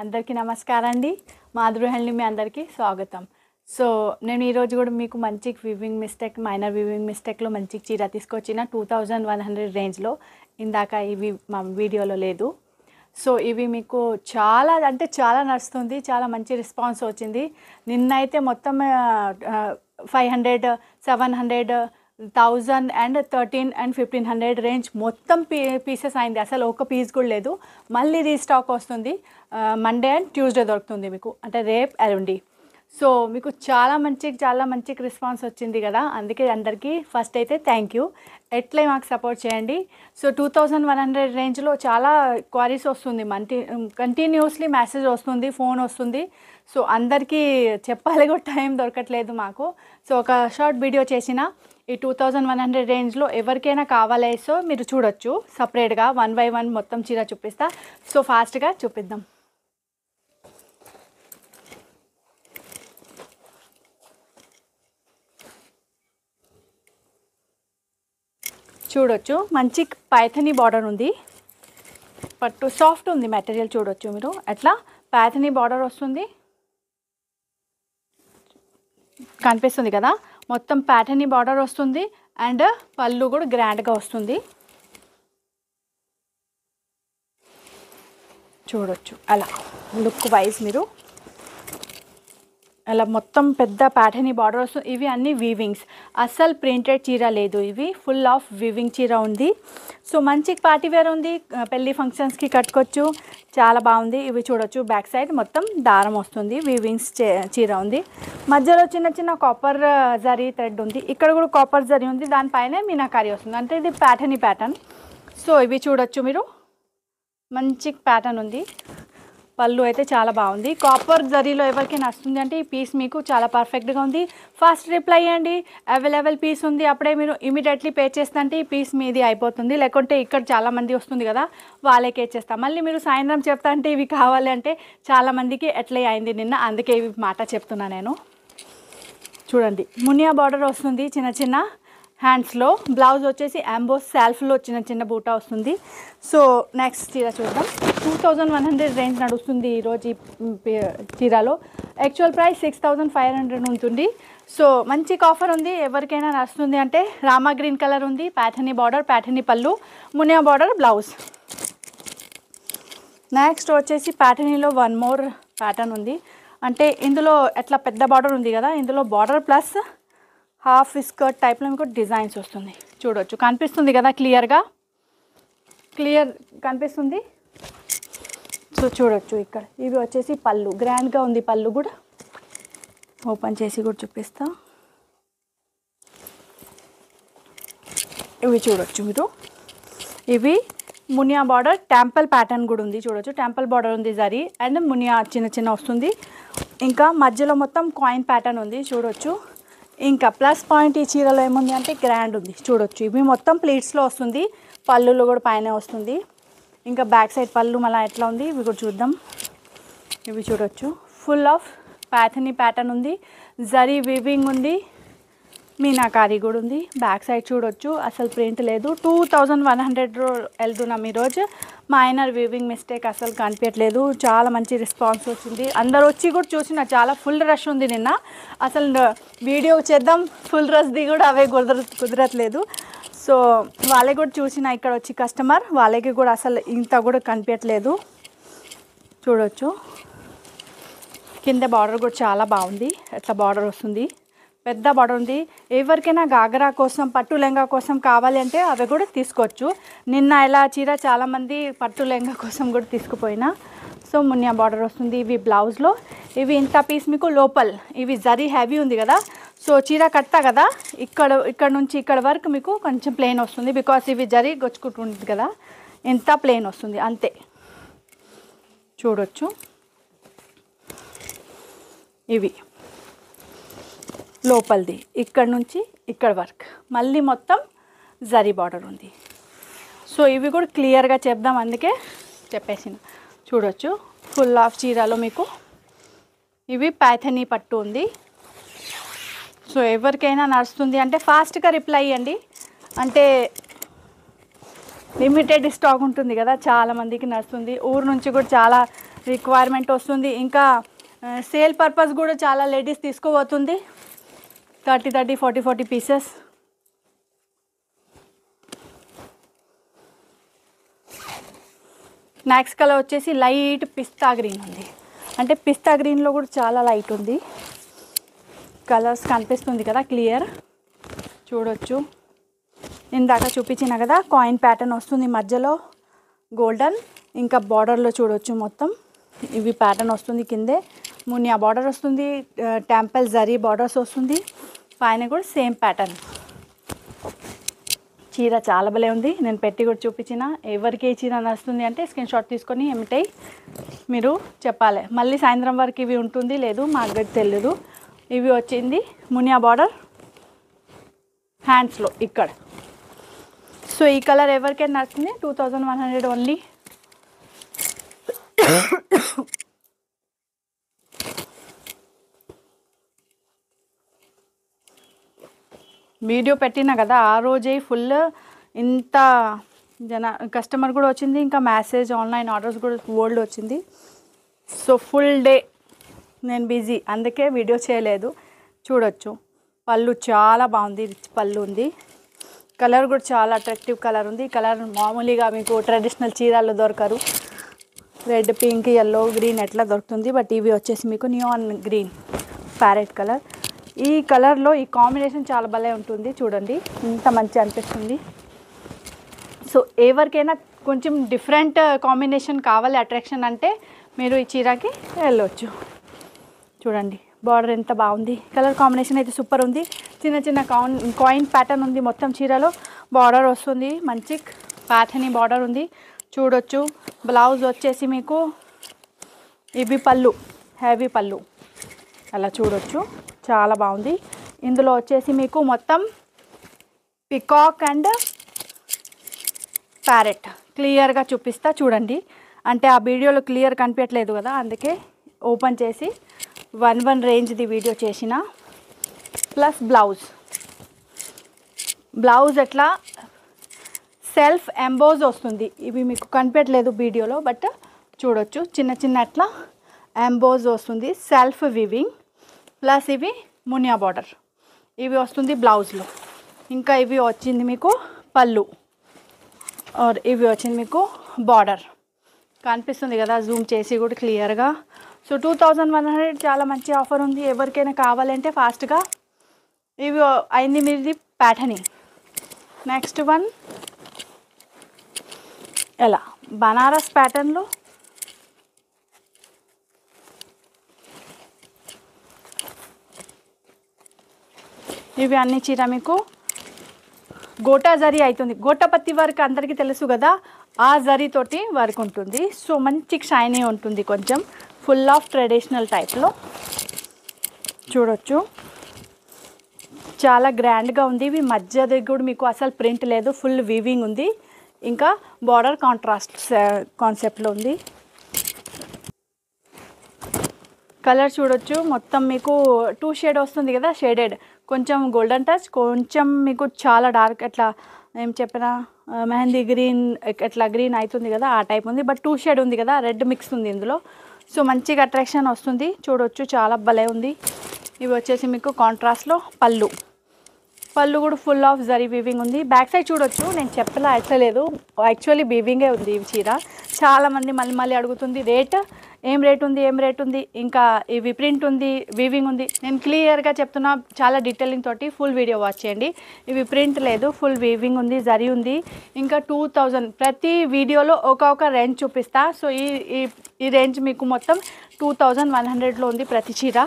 అందరికీ నమస్కారం అండి. మాధురి హ్యాండ్లూమ్ మీ అందరికీ స్వాగతం. సో నేను ఈరోజు కూడా మీకు మంచి వివింగ్ మిస్టేక్ మైనర్ వివింగ్ మిస్టేక్లో మంచి చీర తీసుకొచ్చిన 2100 రేంజ్లో. ఇందాక ఇవి మా వీడియోలో లేదు. సో ఇవి మీకు చాలా అంటే చాలా నడుస్తుంది, చాలా మంచి రెస్పాన్స్ వచ్చింది. నిన్నైతే మొత్తం 500, 700, 1000 అండ్ 13 అండ్ 1500 రేంజ్ మొత్తం పీసెస్ అయింది. అసలు ఒక పీస్ కూడా లేదు. మళ్ళీ రీస్టాక్ వస్తుంది. మండే అండ్ ట్యూస్డే దొరుకుతుంది మీకు, అంటే రేపు ఎల్లుండి. సో మీకు చాలా మంచి రెస్పాన్స్ వచ్చింది కదా, అందుకే అందరికీ ఫస్ట్ అయితే థ్యాంక్ యూ. ఎట్లా మాకు సపోర్ట్ చేయండి. సో 2100 రేంజ్లో చాలా క్వరీస్ వస్తుంది, కంటిన్యూస్లీ మెసేజ్ వస్తుంది, ఫోన్ వస్తుంది. సో అందరికీ చెప్పాలి కూడా టైం దొరకట్లేదు మాకు. సో ఒక షార్ట్ వీడియో చేసిన ఈ 2100 రేంజ్లో ఎవరికైనా కావాలి, సో మీరు చూడొచ్చు. సపరేట్గా 1 by 1 మొత్తం చీర చూపిస్తా. సో ఫాస్ట్గా చూపిద్దాం. చూడొచ్చు, మంచి పైథనీ బార్డర్ ఉంది. పట్టు సాఫ్ట్ ఉంది మెటీరియల్, చూడొచ్చు మీరు. అట్లా పైథనీ బార్డర్ వస్తుంది, కనిపిస్తుంది కదా. మొత్తం ప్యాటర్నీ బార్డర్ వస్తుంది అండ్ పళ్ళు కూడా గ్రాండ్గా వస్తుంది. చూడొచ్చు అలా లుక్ వైజ్ మీరు అలా మొత్తం పెద్ద ప్యాటర్నీ బార్డర్ వస్తుంది. ఇవి అన్ని వీవింగ్స్, అస్సలు ప్రింటెడ్ చీర లేదు. ఇవి ఫుల్ ఆఫ్ వీవింగ్ చీర ఉంది. సో మంచి పార్టీ వేర్ ఉంది, పెళ్ళి ఫంక్షన్స్కి కట్టుకోవచ్చు, చాలా బాగుంది. ఇవి చూడొచ్చు, బ్యాక్ సైడ్ మొత్తం దారం వస్తుంది, వీవింగ్స్ చీర ఉంది. మధ్యలో చిన్న కాపర్ జరీ థ్రెడ్ ఉంది. ఇక్కడ కూడా కాపర్ జరీ ఉంది, దానిపైన మీనాకారి వస్తుంది, అంటే ఇది ప్యాటర్న్. సో ఇవి చూడొచ్చు మీరు, మంచి ప్యాటర్న్ ఉంది. పళ్ళు అయితే చాలా బాగుంది. కాపర్ జరీలో ఎవరికైనా వస్తుంది అంటే ఈ పీస్ మీకు చాలా పర్ఫెక్ట్గా ఉంది. ఫాస్ట్ రిప్లై ఇవ్వండి, అవైలబుల్ పీస్ ఉంది, అప్పుడే మీరు ఇమీడియట్లీ పే చేస్తుంటే ఈ పీస్ మీది అయిపోతుంది. లేకుంటే ఇక్కడ చాలామంది వస్తుంది కదా, వాళ్ళకే ఇచ్చేస్తాం. మళ్ళీ మీరు సాయంత్రం చెప్తా అంటే ఇవి కావాలి అంటే చాలామందికి ఎట్లా అయింది నిన్న, అందుకే ఇవి మాట చెప్తున్నా నేను. చూడండి, మునియా బార్డర్ వస్తుంది చిన్న హ్యాండ్స్లో. బ్లౌజ్ వచ్చేసి అంబోస్ సెల్ఫ్లో చిన్న బూటా వస్తుంది. సో నెక్స్ట్ చీర చూద్దాం. 2100 రేంజ్ నడుస్తుంది ఈరోజు ఈ చీరలో. యాక్చువల్ ప్రైస్ 6500 ఉంటుంది. సో మంచి ఆఫర్ ఉంది, ఎవరికైనా నడుస్తుంది అంటే. రామా గ్రీన్ కలర్ ఉంది, ప్యాటర్నీ బార్డర్, ప్యాటర్నీ పళ్ళు, మునియా బార్డర్, బ్లౌజ్. నెక్స్ట్ వచ్చేసి ప్యాటర్నీలో వన్ మోర్ ప్యాటర్న్ ఉంది. అంటే ఇందులో ఎట్లా పెద్ద బార్డర్ ఉంది కదా, ఇందులో బార్డర్ ప్లస్ హాఫ్ స్కర్ట్ టైప్లో మీకు డిజైన్స్ వస్తుంది. చూడొచ్చు, కనిపిస్తుంది కదా, క్లియర్ కనిపిస్తుంది. సో చూడొచ్చు ఇక్కడ ఇవి వచ్చేసి పళ్ళు, గ్రాండ్గా ఉంది పళ్ళు కూడా. ఓపెన్ చేసి కూడా చూపిస్తా. ఇవి చూడొచ్చు మీరు, ఇవి మునియా బార్డర్, టెంపుల్ ప్యాటర్న్ కూడా ఉంది. చూడొచ్చు, టెంపుల్ బార్డర్ ఉంది జరీ అండ్ మునియా చిన్న వస్తుంది. ఇంకా మధ్యలో మొత్తం కాయిన్ ప్యాటర్న్ ఉంది, చూడొచ్చు. ఇంకా ప్లస్ పాయింట్ ఈ చీరలో ఏముంది అంటే గ్రాండ్ ఉంది. చూడొచ్చు, ఇవి మొత్తం ప్లీట్స్లో వస్తుంది, పళ్ళులో కూడా పైన వస్తుంది. ఇంకా బ్యాక్ సైడ్ పళ్ళు మళ్ళీ ఎట్లా ఉంది ఇవి కూడా చూద్దాం. ఇవి చూడొచ్చు, ఫుల్ ఆఫ్ ప్యాటర్నీ ప్యాటర్న్ ఉంది, జరీ వీవింగ్ ఉంది, మీనాకారి కూడా ఉంది. బ్యాక్ సైడ్ చూడొచ్చు, అసలు ప్రింట్ లేదు. 2100 వెళ్తున్నాం ఈరోజు. మైనర్ వీవింగ్ మిస్టేక్ అసలు కనిపించట్లేదు. చాలా మంచి రెస్పాన్స్ వచ్చింది, అందరు వచ్చి కూడా చూసిన. చాలా ఫుల్ రష్ ఉంది నిన్న, అసలు వీడియో చేద్దాం ఫుల్ రష్ది కూడా అవే కుదరట్లేదు. సో వాళ్ళకి కూడా చూసిన, ఇక్కడ వచ్చి కస్టమర్ వాళ్ళకి కూడా అసలు ఇంత కూడా కనిపించట్లేదు. చూడొచ్చు, కింద బార్డర్ కూడా చాలా బాగుంది. ఎట్లా బార్డర్ వస్తుంది, పెద్ద బార్డర్ ఉంది. ఎవరికైనా గాగరా కోసం, పట్టు లెంగా కోసం కావాలి అంటే అవి కూడా తీసుకోవచ్చు. నిన్న ఇలా చీర చాలామంది పట్టు లెంగా కోసం కూడా తీసుకుపోయినా. సో మునియా బార్డర్ వస్తుంది. ఇవి బ్లౌజ్లో, ఇవి ఇంత పీస్ మీకు లోపల, ఇవి జరీ హెవీ ఉంది కదా. సో చీర కడతా కదా, ఇక్కడ నుంచి ఇక్కడ వరకు మీకు కొంచెం ప్లెయిన్ వస్తుంది, బికాస్ ఇవి జరీ గొచ్చుకుంటుంది కదా, ఇంత ప్లెయిన్ వస్తుంది అంతే. చూడొచ్చు, ఇవి లోపలిది ఇక్కడ నుంచి ఇక్కడ వరకు మళ్ళీ మొత్తం జరీ బార్డర్ ఉంది. సో ఇవి కూడా క్లియర్గా చెప్దాం, అందుకే చెప్పేసిన. చూడొచ్చు, ఫుల్ ఆఫ్ చీరలో మీకు ఇవి పైథనీ పట్టు ఉంది. సో ఎవరికైనా నడుస్తుంది అంటే ఫాస్ట్గా రిప్లై ఇవ్వండి, అంటే లిమిటెడ్ స్టాక్ ఉంటుంది కదా, చాలామందికి నడుస్తుంది. ఊరు నుంచి కూడా చాలా రిక్వైర్మెంట్ వస్తుంది. ఇంకా సేల్ పర్పస్ కూడా చాలా లేడీస్ తీసుకోబోతుంది. 30 40 పీసెస్. నెక్స్ట్ కలర్ వచ్చేసి లైట్ పిస్తా గ్రీన్ ఉంది. అంటే పిస్తా గ్రీన్లో కూడా చాలా లైట్ ఉంది. కలర్స్ కనిపిస్తుంది కదా క్లియర్ చూడొచ్చు. ఇందాక చూపించిన కదా కాయిన్ ప్యాటర్న్ వస్తుంది మధ్యలో గోల్డెన్. ఇంకా బార్డర్లో చూడొచ్చు మొత్తం ఇవి ప్యాటర్న్ వస్తుంది. కిందే మునియా బార్డర్ వస్తుంది, టెంపుల్ జరీ బార్డర్స్ వస్తుంది. పైన కూడా సేమ్ ప్యాటర్న్. చీర చాలా భలే ఉంది. నేను పెట్టి కూడా చూపించిన. ఎవరికి ఏ చీర నచ్చుతుంది అంటే స్క్రీన్ షాట్ తీసుకొని ఏమిటై మీరు చెప్పాలి. మళ్ళీ సాయంత్రం వరకు ఇవి ఉంటుంది లేదు మాకు తెలియదు. ఇవి వచ్చింది మునియా బార్డర్ హ్యాండ్స్లో ఇక్కడ. సో ఈ కలర్ ఎవరికైనా నచ్చింది 2100 ఓన్లీ. వీడియో పెట్టినా కదా ఆ రోజే ఫుల్ ఇంత కస్టమర్ కూడా వచ్చింది. ఇంకా మెసేజ్ ఆన్లైన్ ఆర్డర్స్ కూడా ఓల్డ్ వచ్చింది. సో ఫుల్ డే నేను బిజీ, అందుకే వీడియో చేయలేదు. చూడొచ్చు పళ్ళు చాలా బాగుంది, రిచ్ పళ్ళు ఉంది. కలర్ కూడా చాలా అట్రాక్టివ్ కలర్ ఉంది. కలర్ మామూలుగా మీకు ట్రెడిషనల్ చీరల్లో దొరకరు. రెడ్, పింక్, ఎల్లో, గ్రీన్ ఎట్లా దొరుకుతుంది. బట్ ఇవి వచ్చేసి మీకు నియాన్ గ్రీన్ ప్యారెట్ కలర్. ఈ కలర్లో ఈ కాంబినేషన్ చాలా భలే ఉంటుంది. చూడండి ఇంత మంచి అనిపిస్తుంది. సో ఎవరికైనా కొంచెం డిఫరెంట్ కాంబినేషన్ కావాలి అట్రాక్షన్ అంటే మీరు ఈ చీరకి వెళ్ళొచ్చు. చూడండి బార్డర్ ఎంత బాగుంది. కలర్ కాంబినేషన్ అయితే సూపర్ ఉంది. చిన్న చిన్న కాయిన్ ప్యాటర్న్ ఉంది మొత్తం చీరలో. బార్డర్ వస్తుంది మంచి ప్యాటర్న్ బార్డర్ ఉంది చూడొచ్చు. బ్లౌజ్ వచ్చేసి మీకు ఇవి పళ్ళు హెవీ పళ్ళు అలా చూడొచ్చు చాలా బాగుంది. ఇందులో వచ్చేసి మీకు మొత్తం పికాక్ అండ్ ప్యారెట్ క్లియర్గా చూపిస్తా చూడండి. అంటే ఆ వీడియోలో క్లియర్ కనిపించట్లేదు కదా, అందుకే ఓపెన్ చేసి 1 రేంజ్ది వీడియో చేసిన. ప్లస్ బ్లౌజ్ ఎట్లా సెల్ఫ్ ఎంబోజ్ వస్తుంది. ఇవి మీకు కనిపించట్లేదు వీడియోలో బట్ చూడొచ్చు. చిన్న చిన్న అట్లా ఎంబోజ్ వస్తుంది సెల్ఫ్ వివింగ్. ప్లస్ ఇవి మునియా బార్డర్ ఇవి వస్తుంది బ్లౌజ్లో. ఇంకా ఇవి వచ్చింది మీకు పళ్ళు ఆర్ ఇవి వచ్చింది మీకు బార్డర్ కనిపిస్తుంది కదా, జూమ్ చేసి కూడా క్లియర్గా. సో 2100 చాలా మంచి ఆఫర్ ఉంది. ఎవరికైనా కావాలంటే ఫాస్ట్గా ఇవి అయింది మీది ప్యాటర్నింగ్. నెక్స్ట్ వన్ ఎలా బనారస్ ప్యాటర్న్లో ఇవి అన్ని చీర మీకు గోటా జరీ అవుతుంది. గోటాపత్తి వర్క్ అందరికీ తెలుసు కదా, ఆ జరీతోటి వర్క్ ఉంటుంది. సో మంచి షైనీ ఉంటుంది, కొంచెం ఫుల్ ఆఫ్ ట్రెడిషనల్ టైప్లో చూడొచ్చు. చాలా గ్రాండ్గా ఉంది. ఇవి మధ్య దగ్గర కూడా మీకు అసలు ప్రింట్ లేదు, ఫుల్ వీవింగ్ ఉంది. ఇంకా బార్డర్ కాంట్రాస్ట్ కాన్సెప్ట్లో ఉంది. కలర్ చూడొచ్చు మొత్తం మీకు 2 షేడ్ వస్తుంది కదా, షేడెడ్ కొంచెం గోల్డెన్ టచ్, కొంచెం మీకు చాలా డార్క్ ఎట్లా ఏం చెప్పినా మెహందీ గ్రీన్ ఎట్లా గ్రీన్ అవుతుంది కదా ఆ టైప్ ఉంది. బట్ 2 షేడ్ ఉంది కదా, రెడ్ మిక్స్ ఉంది ఇందులో. సో మంచిగా అట్రాక్షన్ వస్తుంది చూడొచ్చు, చాలా భలే ఉంది. ఇవి వచ్చేసి మీకు కాంట్రాస్ట్లో పళ్ళు కూడా ఫుల్ ఆఫ్ జరీ వీవింగ్ ఉంది. బ్యాక్ సైడ్ చూడొచ్చు, నేను చెప్పలా అట్లేదు, యాక్చువల్లీ వీవింగే ఉంది ఈ చీర. చాలామంది మళ్ళీ అడుగుతుంది ఏం రేట్ ఉంది, ఇంకా ఇవి ప్రింట్ ఉంది వీవింగ్ ఉంది. నేను క్లియర్గా చెప్తున్నా, చాలా డీటెయిలింగ్ తోటి ఫుల్ వీడియో వాచ్ చేయండి. ఇవి ప్రింట్ లేదు, ఫుల్ వీవింగ్ ఉంది, జరీ ఉంది. ఇంకా 2000 ప్రతి వీడియోలో ఒక రేంజ్ చూపిస్తా. సో ఈ రేంజ్ మీకు మొత్తం 2100లో ఉంది ప్రతి చీర.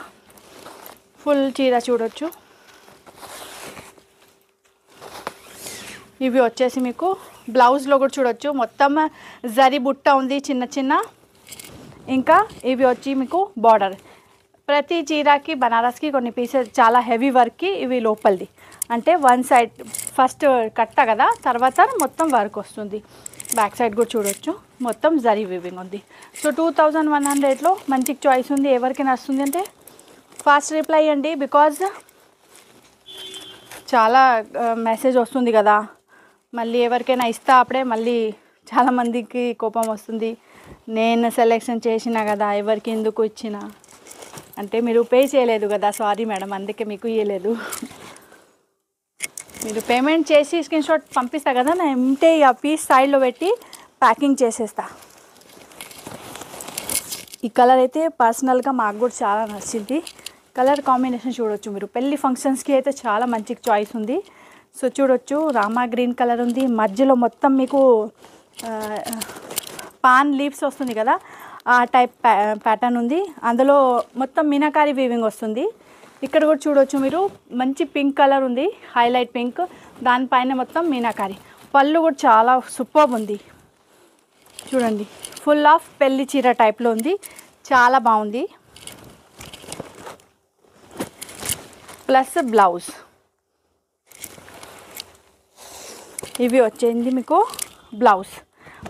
ఫుల్ చీర చూడొచ్చు. ఇవి వచ్చేసి మీకు బ్లౌజ్లో కూడా చూడొచ్చు, మొత్తం జరీ బుట్ట ఉంది చిన్న చిన్న. ఇంకా ఇవి వచ్చి మీకు బార్డర్. ప్రతి చీరకి బనారస్కి కొన్ని పీసెస్ చాలా హెవీ వర్క్కి ఇవి లోపలిది, అంటే వన్ సైడ్ ఫస్ట్ కట్ట కదా, తర్వాత మొత్తం వర్క్ వస్తుంది. బ్యాక్ సైడ్ కూడా చూడొచ్చు, మొత్తం జరీ వీవింగ్ ఉంది. సో 2100లో మంచి చాయిస్ ఉంది. ఎవరికి నచ్చుతుంది అంటే ఫాస్ట్ రిప్లై ఇవ్వండి, బికాజ్ చాలా మెసేజ్ వస్తుంది కదా, మళ్ళీ ఎవరికైనా ఇస్తా అప్పుడే మళ్ళీ చాలామందికి కోపం వస్తుంది. నేను సెలెక్షన్ చేసిన కదా, ఎవరికి ఎందుకు ఇచ్చిన అంటే మీరు పే చేయలేదు కదా, సారీ మేడం, అందుకే మీకు ఇవ్వలేదు. మీరు పేమెంట్ చేసి స్క్రీన్ షాట్ పంపిస్తా కదా, నేను ఎంటే ఆ పీస్ సైడ్లో పెట్టి ప్యాకింగ్ చేసేస్తా. ఈ కలర్ అయితే పర్సనల్గా మాకు కూడా చాలా నచ్చింది. కలర్ కాంబినేషన్ చూడొచ్చు మీరు, పెళ్ళి ఫంక్షన్స్కి అయితే చాలా మంచి చాయిస్ ఉంది. సో చూడొచ్చు, రామా గ్రీన్ కలర్ ఉంది, మధ్యలో మొత్తం మీకు పాన్ లీవ్స్ వస్తుంది కదా, ఆ టైప్ ప్యాటర్న్ ఉంది. అందులో మొత్తం మీనాకారి వీవింగ్ వస్తుంది. ఇక్కడ కూడా చూడొచ్చు మీరు, మంచి పింక్ కలర్ ఉంది, హైలైట్ పింక్, దానిపైన మొత్తం మీనాకారి. పళ్ళు కూడా చాలా సూపర్ ఉంది చూడండి, ఫుల్ ఆఫ్ పెళ్లి చీర టైప్లో ఉంది, చాలా బాగుంది. ప్లస్ బ్లౌజ్ ఇవి వచ్చేది మీకు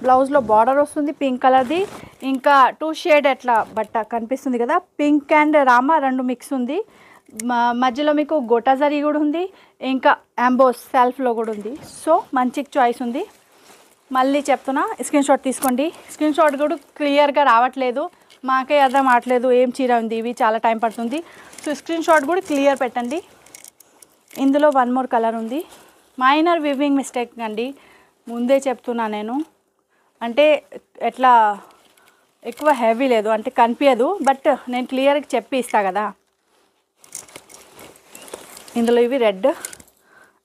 బ్లౌజ్లో బార్డర్ వస్తుంది పింక్ కలర్ది. ఇంకా 2 షేడ్ అట్లా బట్ట కనిపిస్తుంది కదా, పింక్ అండ్ రామా 2 మిక్స్ ఉంది. మధ్యలో మీకు గోటా జరీ కూడా ఉంది, ఇంకా అంబోస్ సెల్ఫ్లో కూడా ఉంది. సో మంచి చాయిస్ ఉంది. మళ్ళీ చెప్తున్నా, స్క్రీన్ షాట్ తీసుకోండి. స్క్రీన్ షాట్ కూడా క్లియర్గా రావట్లేదు, మాకే అర్థం అవట్లేదు ఏం చీర ఉంది, ఇవి చాలా టైం పడుతుంది. సో స్క్రీన్ షాట్ కూడా క్లియర్ పెట్టండి. ఇందులో 1 మోర్ కలర్ ఉంది, మైనర్ వివింగ్ మిస్టేక్ అండి, ముందే చెప్తున్నా నేను. అంటే ఎట్లా ఎక్కువ హెవీ లేదు అంటే కనిపించదు, బట్ నేను క్లియర్గా చెప్పి ఇస్తా కదా. ఇందులో ఇవి రెడ్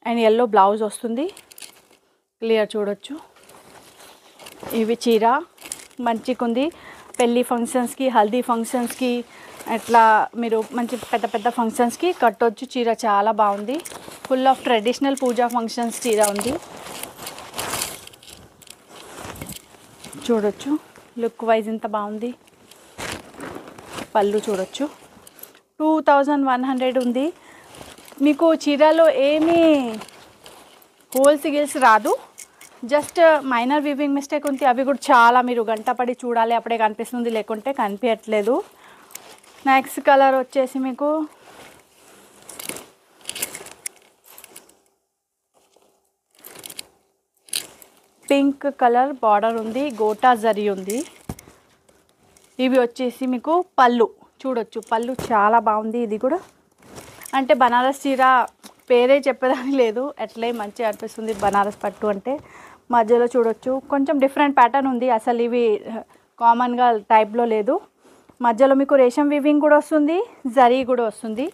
అండ్ ఎల్లో బ్లౌజ్ వస్తుంది, క్లియర్ చూడొచ్చు. ఇవి చీర మంచిగా ఉంది, పెళ్ళి ఫంక్షన్స్కి, హల్దీ ఫంక్షన్స్కి, అట్లా మీరు మంచి పెద్ద పెద్ద ఫంక్షన్స్కి కట్టొచ్చు. చీర చాలా బాగుంది, full of traditional puja functions చీర ఉంది చూడొచ్చు. లుక్ వైజ్ ఇంత బాగుంది. పళ్ళు చూడొచ్చు, 2100 ఉంది. మీకు చీరలో ఏమీ హోల్స్ గిల్స్ రాదు, జస్ట్ మైనర్ వివింగ్ మిస్టేక్ ఉంది. అవి కూడా చాలా మీరు గంట పడి చూడాలి, అప్పుడే కనిపిస్తుంది, లేకుంటే కనిపించట్లేదు. నెక్స్ట్ కలర్ వచ్చేసి మీకు పింక్ కలర్ బార్డర్ ఉంది, గోటా జరీ ఉంది. ఇవి వచ్చేసి మీకు పళ్ళు చూడొచ్చు, పళ్ళు చాలా బాగుంది. ఇది కూడా అంటే బనారస్ చీర పేరే చెప్పేదానికి లేదు, అట్లే మంచిగా అనిపిస్తుంది బనారస్ పట్టు అంటే. మధ్యలో చూడొచ్చు కొంచెం డిఫరెంట్ ప్యాటర్న్ ఉంది, అసలు ఇవి కామన్గా టైప్లో లేదు. మధ్యలో మీకు రేషం వీవింగ్ కూడా వస్తుంది, జరీ కూడా వస్తుంది.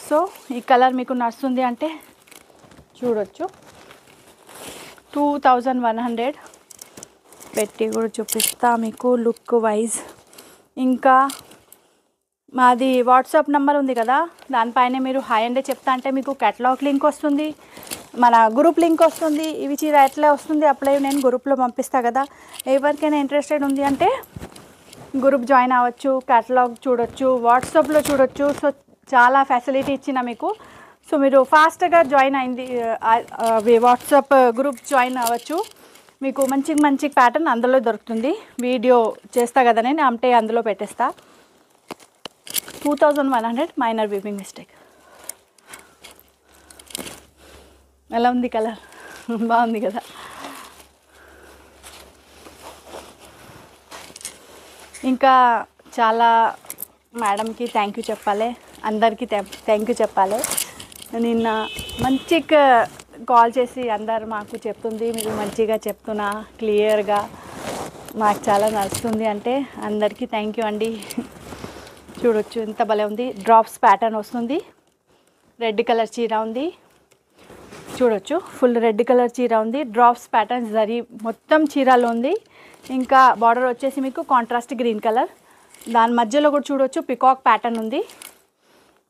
సో ఈ కలర్ మీకు నచ్చుతుంది అంటే చూడొచ్చు. 2100 పెట్టి కూడా చూపిస్తా మీకు లుక్ వైజ్. ఇంకా మాది వాట్సాప్ నెంబర్ ఉంది కదా, దానిపైన మీరు హాయ్ అంటే చెప్తా అంటే మీకు కేటలాగ్ లింక్ వస్తుంది, మన గ్రూప్ లింక్ వస్తుంది. ఇవి చీర ఎట్లా వస్తుంది అప్లై నేను గ్రూప్లో పంపిస్తా కదా, ఎవరికైనా ఇంట్రెస్టెడ్ ఉంది అంటే గ్రూప్ జాయిన్ అవ్వచ్చు, కేటలాగ్ చూడొచ్చు, వాట్సాప్లో చూడొచ్చు. సో చాలా ఫెసిలిటీ ఇచ్చిన మీకు. సో మీరు ఫాస్ట్గా జాయిన్ అయింది వాట్సాప్ గ్రూప్ జాయిన్ అవ్వచ్చు. మీకు మంచి మంచి ప్యాటర్న్ అందులో దొరుకుతుంది, వీడియో చేస్తా కదా నేను, అంటే అందులో పెట్టేస్తా. 2100 మైనర్ వీవింగ్ మిస్టేక్. ఎలా ఉంది కలర్, బాగుంది కదా. ఇంకా చాలా మేడంకి థ్యాంక్ యూ చెప్పాలి, అందరికీ థ్యాంక్ యూ చెప్పాలి. నిన్న మంచిగా కాల్ చేసి అందరు మాకు చెప్తుంది, మీరు మంచిగా చెప్తున్నా క్లియర్గా, మాకు చాలా నచ్చుతుంది అంటే అందరికీ థ్యాంక్ యూ అండి. చూడొచ్చు ఎంత భలే ఉంది, డ్రాప్స్ ప్యాటర్న్ వస్తుంది, రెడ్ కలర్ చీర ఉంది చూడొచ్చు, ఫుల్ రెడ్ కలర్ చీర ఉంది, డ్రాప్స్ ప్యాటర్న్ జరీ మొత్తం చీరలో ఉంది. ఇంకా బార్డర్ వచ్చేసి మీకు కాంట్రాస్ట్ గ్రీన్ కలర్, దాని మధ్యలో కూడా చూడొచ్చు పికాక్ ప్యాటర్న్ ఉంది.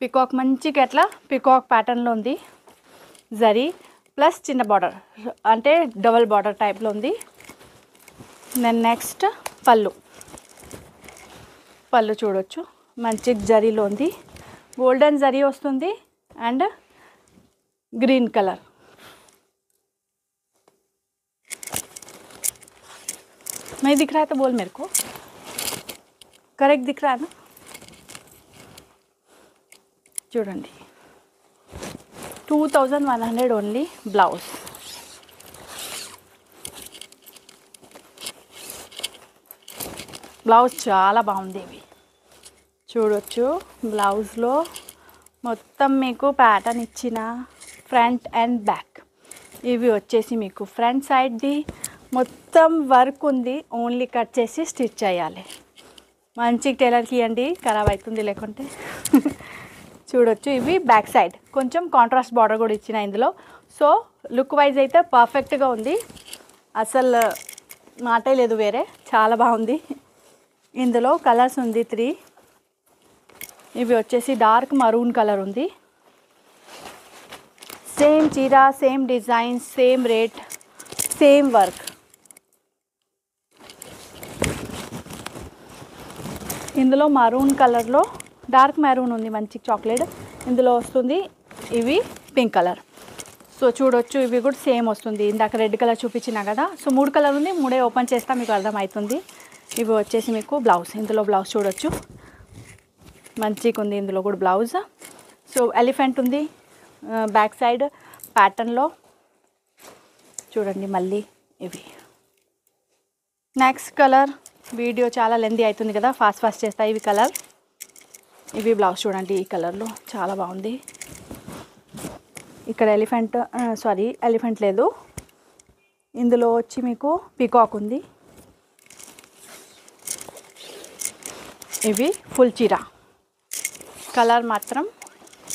పికాక్ మంచిగా ఎట్లా పికాక్ ప్యాటర్న్లో ఉంది, జరీ ప్లస్ చిన్న బార్డర్ అంటే డబల్ బార్డర్ టైప్లో ఉంది. దెన్ నెక్స్ట్ పళ్ళు చూడొచ్చు మంచి జరీలో ఉంది, గోల్డెన్ జరీ వస్తుంది అండ్ గ్రీన్ కలర్. मैं दिख रहा है तो बोल मेरे को, करेक्ट दिख रहा है ना. చూడండి 2100 ఓన్లీ. బ్లౌజ్ చాలా బాగుంది. ఇవి చూడొచ్చు, బ్లౌజ్లో మొత్తం మీకు ప్యాటర్న్ ఇచ్చిన ఫ్రంట్ అండ్ బ్యాక్. ఇవి వచ్చేసి మీకు ఫ్రంట్ సైడ్ది మొత్తం వర్క్ ఉంది, ఓన్లీ కట్ చేసి స్టిచ్ చేయాలి. మంచి టైలర్కి ఇవ్వండి, ఖరాబ్ అవుతుంది లేకుంటే. చూడొచ్చు, ఇవి బ్యాక్ సైడ్ కొంచెం కాంట్రాస్ట్ బార్డర్ కూడా ఇచ్చిన ఇందులో. సో లుక్ వైజ్ అయితే పర్ఫెక్ట్గా ఉంది, అసలు మాటే లేదు వేరే, చాలా బాగుంది. ఇందులో కలర్స్ ఉంది 3. ఇవి వచ్చేసి డార్క్ మరూన్ కలర్ ఉంది. సేమ్ చీర, same design, same rate, same work. ఇందులో మరూన్ కలర్లో డార్క్ మెరూన్ ఉంది, మంచి చాక్లెట్ ఇందులో వస్తుంది. ఇవి పింక్ కలర్. సో చూడొచ్చు, ఇవి కూడా సేమ్ వస్తుంది. ఇందాక రెడ్ కలర్ చూపించినా కదా, సో 3 కలర్ ఉంది, 3 ఓపెన్ చేస్తా మీకు అర్థమవుతుంది. ఇవి వచ్చేసి మీకు బ్లౌజ్, ఇందులో బ్లౌజ్ చూడొచ్చు, మంచిగా ఉంది ఇందులో కూడా బ్లౌజ్. సో ఎలిఫెంట్ ఉంది బ్యాక్ సైడ్ ప్యాటర్న్లో చూడండి. మళ్ళీ ఇవి నెక్స్ట్ కలర్, వీడియో చాలా లెందీ అవుతుంది కదా, ఫాస్ట్ చేస్తా. ఇవి కలర్, ఇవి బ్లౌజ్ చూడండి, ఈ కలర్లో చాలా బాగుంది. ఇక్కడ ఎలిఫెంట్ లేదు, ఇందులో వచ్చి మీకు పీకాక్ ఉంది. ఇవి ఫుల్ చీర. కలర్ మాత్రం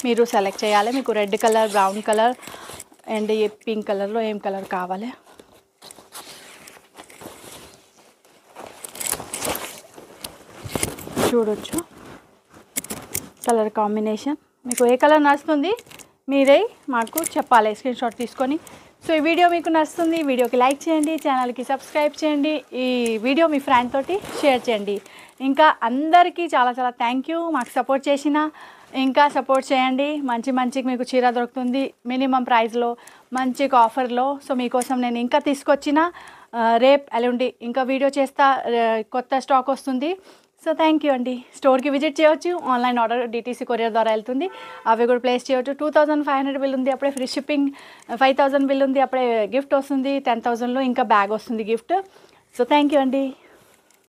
మీరు సెలెక్ట్ చేయాలి, మీకు red colour, brown colour and ఈ పింక్ కలర్లో ఏం కలర్ కావాలి. చూడొచ్చు కలర్ కాంబినేషన్, మీకు ఏ కలర్ నచ్చుతుంది మీరే మాకు చెప్పాలి స్క్రీన్ షాట్ తీసుకొని. సో ఈ వీడియో మీకు నచ్చుతుంది, వీడియోకి లైక్ చేయండి, ఛానల్కి సబ్స్క్రైబ్ చేయండి, ఈ వీడియో మీ ఫ్రెండ్ తోటి షేర్ చేయండి. ఇంకా అందరికీ చాలా చాలా థ్యాంక్ యూ, మాకు సపోర్ట్ చేసిన. ఇంకా సపోర్ట్ చేయండి, మంచి మీకు చీర దొరుకుతుంది మినిమం ప్రైస్లో, మంచి ఆఫర్లో. సో మీకోసం నేను ఇంకా తీసుకొచ్చిన రేపు ఎల్లుండి ఇంకా వీడియో చేస్తా, కొత్త స్టాక్ వస్తుంది. సో థ్యాంక్ యూ అండి. స్టోర్కి విజిట్ చేయవచ్చు, ఆన్లైన్ ఆర్డర్ DTC కొరియర్ ద్వారా వెళ్తుంది, అవి కూడా ప్లేస్ చేయవచ్చు. 2500 బిల్ ఉంది, అప్పుడే ఫ్రీ షిప్పింగ్. 5000 బిల్ ఉంది, అప్పుడే గిఫ్ట్ వస్తుంది. 10,000లో ఇంకా బ్యాగ్ వస్తుంది గిఫ్ట్. సో థ్యాంక్ యూ అండి.